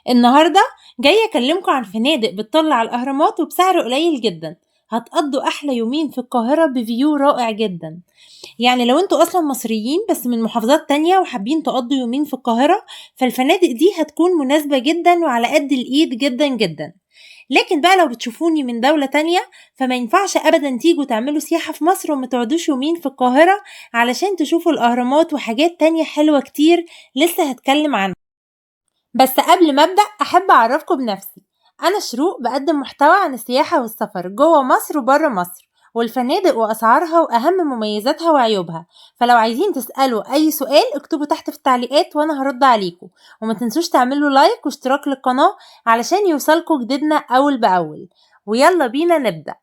النهاردة جاية أكلمكم عن فنادق بتطل على الأهرامات وبسعر قليل جدا. هتقضوا أحلى يومين في القاهرة بفيو رائع جدا. يعني لو انتوا أصلا مصريين بس من محافظات تانية وحابين تقضوا يومين في القاهرة، فالفنادق دي هتكون مناسبة جدا وعلى قد الإيد جدا جدا. لكن بقى لو بتشوفوني من دولة تانية، فما ينفعش أبدا تيجوا تعملوا سياحة في مصر وما تقعدوش يومين في القاهرة علشان تشوفوا الأهرامات وحاجات تانية حلوة كتير لسه هتكلم عنها. بس قبل ما أبدأ أحب أعرفكم بنفسي. أنا شروق، بقدم محتوى عن السياحة والسفر جوه مصر وبره مصر والفنادق وأسعارها وأهم مميزاتها وعيوبها. فلو عايزين تسألوا أي سؤال اكتبوا تحت في التعليقات وأنا هرد عليكم. وما تنسوش تعملوا لايك واشتراك للقناة علشان يوصلكوا جديدنا أول بأول. ويلا بينا نبدأ.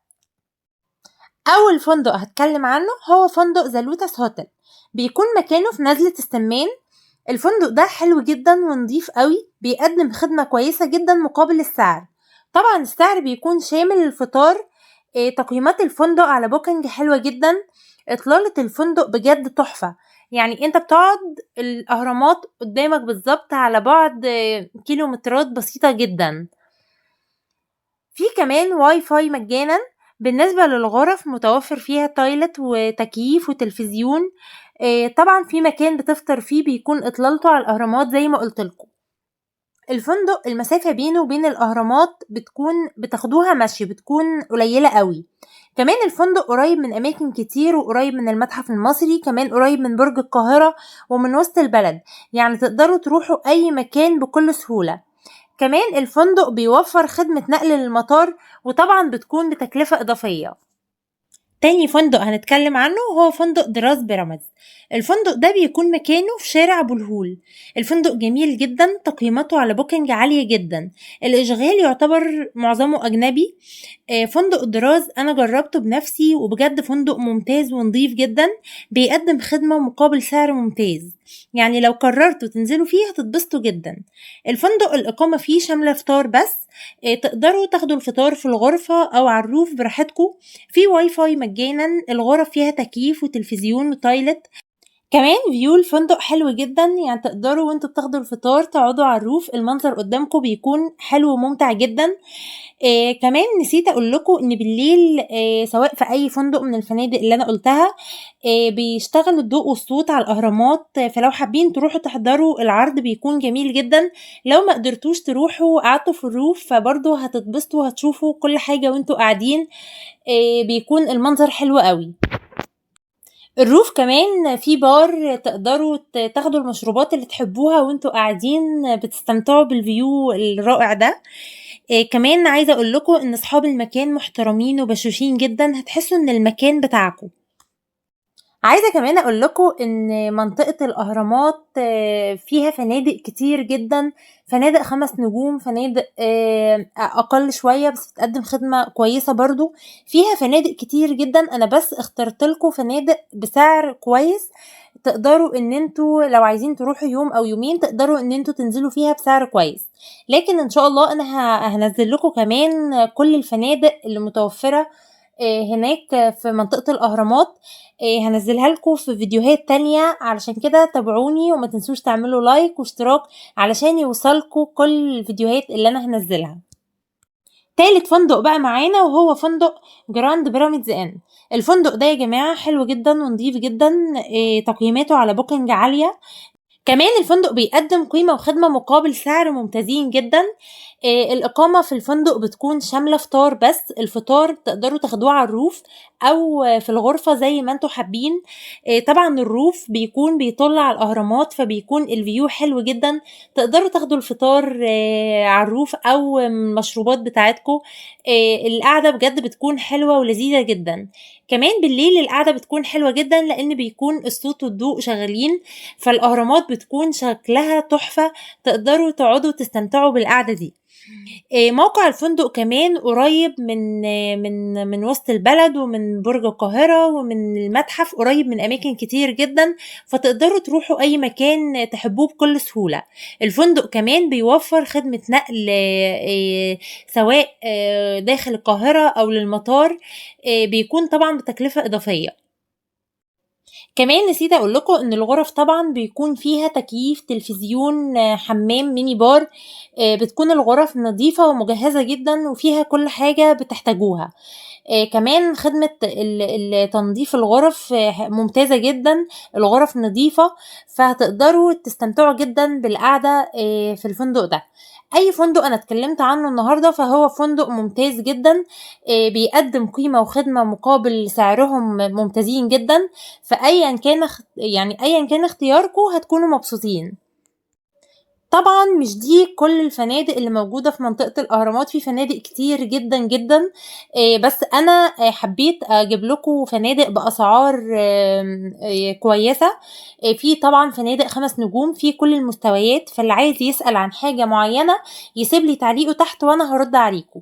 أول فندق هتكلم عنه هو فندق ذا لوتس هوتل. بيكون مكانه في نزلة السمان. الفندق ده حلو جدا ونضيف قوي، بيقدم خدمة كويسة جدا مقابل السعر. طبعا السعر بيكون شامل الفطار. تقييمات الفندق على بوكينج حلوة جدا. اطلالة الفندق بجد تحفة. يعني انت بتقعد الاهرامات قدامك بالظبط على بعد كيلومترات بسيطة جدا. في كمان واي فاي مجانا. بالنسبة للغرف متوفر فيها تويلت وتكييف وتلفزيون. طبعا في مكان بتفطر فيه بيكون اطلالته على الاهرامات زي ما قلت لكم. الفندق المسافة بينه وبين الاهرامات بتاخدوها مشي، بتكون قليلة قوي. كمان الفندق قريب من اماكن كتير وقريب من المتحف المصري، كمان قريب من برج القاهرة ومن وسط البلد. يعني تقدروا تروحوا اي مكان بكل سهولة. كمان الفندق بيوفر خدمة نقل للمطار، وطبعا بتكون بتكلفة إضافية. تاني فندق هنتكلم عنه هو فندق دراز بيراميدز. الفندق ده بيكون مكانه في شارع أبو الهول. الفندق جميل جدا، تقييماته على بوكينج عالية جدا. الإشغال يعتبر معظمه أجنبي. فندق دراز أنا جربته بنفسي وبجد فندق ممتاز ونضيف جدا. بيقدم خدمة مقابل سعر ممتاز. يعني لو قررتوا تنزلوا فيه هتتبسطوا جدا. الفندق الإقامة فيه شاملة فطار بس. تقدروا تاخدوا الفطار في الغرفة أو على الروف براحتكم. في واي فاي مجانا، الغرف فيها تكييف وتلفزيون وتايلت. كمان فيو الفندق حلو جدا، يعني تقدروا وانتوا بتاخدوا الفطار تقعدوا على الروف، المنظر قدامكم بيكون حلو وممتع جدا. كمان نسيت اقول لكم ان بالليل سواء في اي فندق من الفنادق اللي انا قلتها بيشتغل الضوء والصوت على الاهرامات. فلو حابين تروحوا تحضروا العرض بيكون جميل جدا. لو ما قدرتوش تروحوا قعدتوا في الروف فبرضه هتتبسطوا وهتشوفوا كل حاجة وانتوا قاعدين. بيكون المنظر حلو قوي. الروف كمان في بار، تقدروا تاخدوا المشروبات اللي تحبوها وانتوا قاعدين بتستمتعوا بالفيو الرائع ده. كمان عايزة اقول لكم ان اصحاب المكان محترمين وبشوشين جدا، هتحسوا ان المكان بتاعكم. عايزة كمان اقول لكم ان منطقة الاهرامات فيها فنادق كتير جدا. فنادق 5 نجوم، فنادق اقل شوية بس بتقدم خدمة كويسة برضو. فيها فنادق كتير جدا، انا بس اخترت لكم فنادق بسعر كويس. تقدروا ان انتوا لو عايزين تروحوا يوم او يومين تقدروا ان انتوا تنزلوا فيها بسعر كويس. لكن ان شاء الله انا هنزل لكم كمان كل الفنادق اللي متوفرة هناك في منطقة الأهرامات. هنزلها لكم في فيديوهات تانية، علشان كده تابعوني وما تنسوش تعملوا لايك واشتراك علشان يوصلكم كل الفيديوهات اللي أنا هنزلها. تالت فندق بقى معانا وهو فندق جراند بيراميدز ان. الفندق ده يا جماعة حلو جدا ونضيف جدا. تقييماته على بوكينج عالية. كمان الفندق بيقدم قيمة وخدمة مقابل سعر ممتازين جدا. الإقامة في الفندق بتكون شاملة فطار بس، الفطار تقدروا تاخدوه على الروف أو في الغرفة زي ما انتوا حابين. طبعا الروف بيكون بيطل على الأهرامات فبيكون الفيو حلو جدا. تقدروا تاخدوا الفطار على الروف أو المشروبات بتاعتكم. القعدة بجد بتكون حلوة ولذيذة جدا. كمان بالليل القعدة بتكون حلوة جدا لأن بيكون الصوت والضوء شغالين، فالأهرامات بتكون شكلها تحفة. تقدروا تقعدوا تستمتعوا بالقعدة دي. موقع الفندق كمان قريب من وسط البلد ومن برج القاهرة ومن المتحف، قريب من أماكن كتير جدا. فتقدروا تروحوا أي مكان تحبوه بكل سهولة. الفندق كمان بيوفر خدمة نقل سواء داخل القاهرة أو للمطار. بيكون طبعا بتكلفة إضافية. كمان نسيت اقول لكم ان الغرف طبعا بيكون فيها تكييف، تلفزيون، حمام، ميني بار. بتكون الغرف نظيفة ومجهزة جدا وفيها كل حاجة بتحتاجوها. كمان خدمة تنظيف الغرف ممتازة جدا. الغرف نظيفة، فهتقدروا تستمتعوا جدا بالقعدة في الفندق ده. اي فندق انا اتكلمت عنه النهاردة فهو فندق ممتاز جدا، بيقدم قيمة وخدمة مقابل سعرهم ممتازين جدا. فايا كان يعني ايا كان اختياركم هتكونوا مبسوطين. طبعًا مش دي كل الفنادق اللي موجودة في منطقة الأهرامات، في فنادق كتير جدًا، جدًا. بس أنا حبيت أجيب لكم فنادق بأسعار كويسة. في طبعًا فنادق 5 نجوم في كل المستويات، فاللي عايز يسأل عن حاجة معينة يسيب لي تعليقه تحت وأنا هارُد عليكم.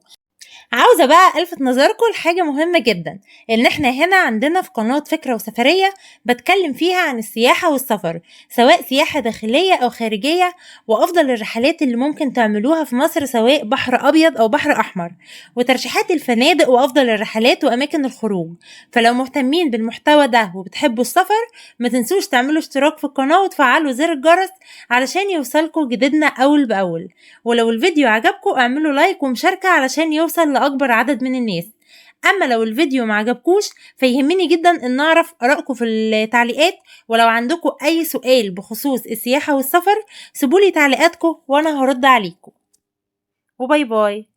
عاوزة بقى ألفت نظركم لحاجة مهمة جدًا، إن إحنا هنا عندنا في قناة فكرة وسفرية باتكلم فيها عن السياحة والسفر، سواء سياحة داخلية أو خارجية، وأفضل الرحلات اللي ممكن تعملوها في مصر سواء بحر أبيض أو بحر أحمر، وترشيحات الفنادق وأفضل الرحلات وأماكن الخروج. فلو مهتمين بالمحتوى ده وبتحبوا السفر ما تنسوش تعملوا اشتراك في القناة وتفعلوا زر الجرس علشان يوصلكوا جديدنا أول بأول. ولو الفيديو عجبكم اعملوا لايك ومشاركة علشان يوصل لأكبر عدد من الناس. أما لو الفيديو ما عجبكوش فيهمني جدا إن أعرف آرائكم في التعليقات. ولو عندكم أي سؤال بخصوص السياحة والسفر سيبولي تعليقاتكم وأنا هرد عليكم. وباي باي.